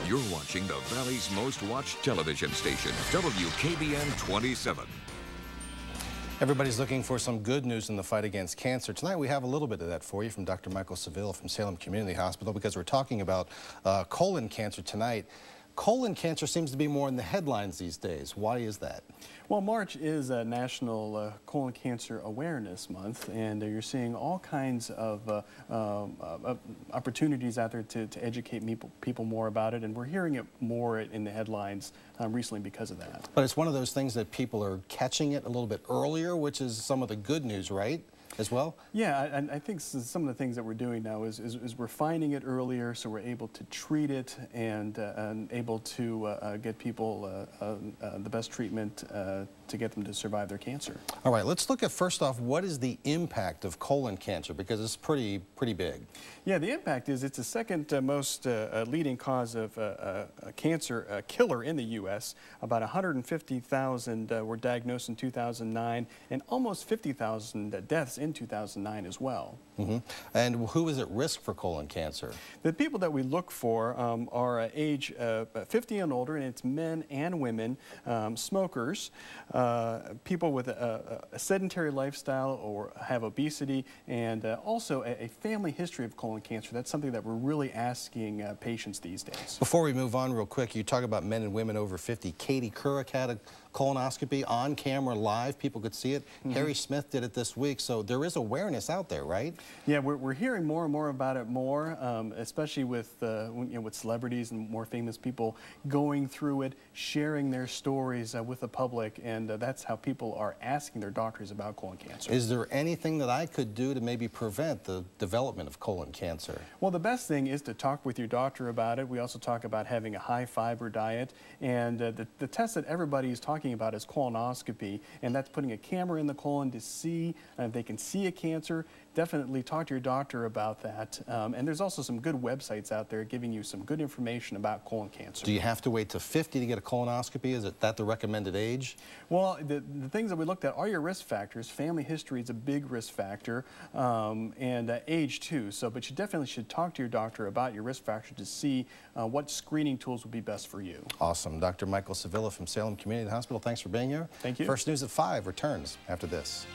You're watching the Valley's most watched television station, WKBN 27. Everybody's looking for some good news in the fight against cancer. Tonight we have a little bit of that for you from Dr. Michael Seville from Salem Community Hospital, because we're talking about colon cancer tonight. Colon cancer seems to be more in the headlines these days. Why is that? Well, March is a National Colon Cancer Awareness Month, and you're seeing all kinds of opportunities out there to educate people more about it, and we're hearing it more in the headlines recently because of that. But it's one of those things that people are catching it a little bit earlier, which is some of the good news, right? As well? Yeah, I think some of the things that we're doing now is we're finding it earlier, so we're able to treat it and able to get people the best treatment to get them to survive their cancer. All right, let's look at, first off, what is the impact of colon cancer, because it's pretty big. Yeah, the impact is it's the second most leading cause of cancer killer in the U.S. About 150,000 were diagnosed in 2009, and almost 50,000 deaths in 2009 as well. Mm-hmm. And who is at risk for colon cancer? The people that we look for are age 50 and older, and it's men and women, smokers, people with a sedentary lifestyle or have obesity, and also a family history of colon cancer. That's something that we're really asking patients these days. Before we move on real quick, you talk about men and women over 50. Katie Couric had a colonoscopy on camera live. People could see it. Mm-hmm. Harry Smith did it this week. So there is awareness out there, right? Yeah, we're hearing more and more about it especially with with celebrities and more famous people going through it, sharing their stories with the public, and that's how people are asking their doctors about colon cancer. Is there anything that I could do to maybe prevent the development of colon cancer? Well, the best thing is to talk with your doctor about it. We also talk about having a high-fiber diet, and the test that everybody is talking about is colonoscopy, and that's putting a camera in the colon to see if they can see a cancer. Definitely talk to your doctor about that. And there's also some good websites out there giving you some good information about colon cancer. Do you have to wait to 50 to get a colonoscopy? Is that the recommended age? Well, the things that we looked at are your risk factors. Family history is a big risk factor, and age too. But you definitely should talk to your doctor about your risk factor to see what screening tools would be best for you. Awesome. Dr. Michael Sevilla from Salem Community Hospital, thanks for being here. Thank you. First News at 5 returns after this.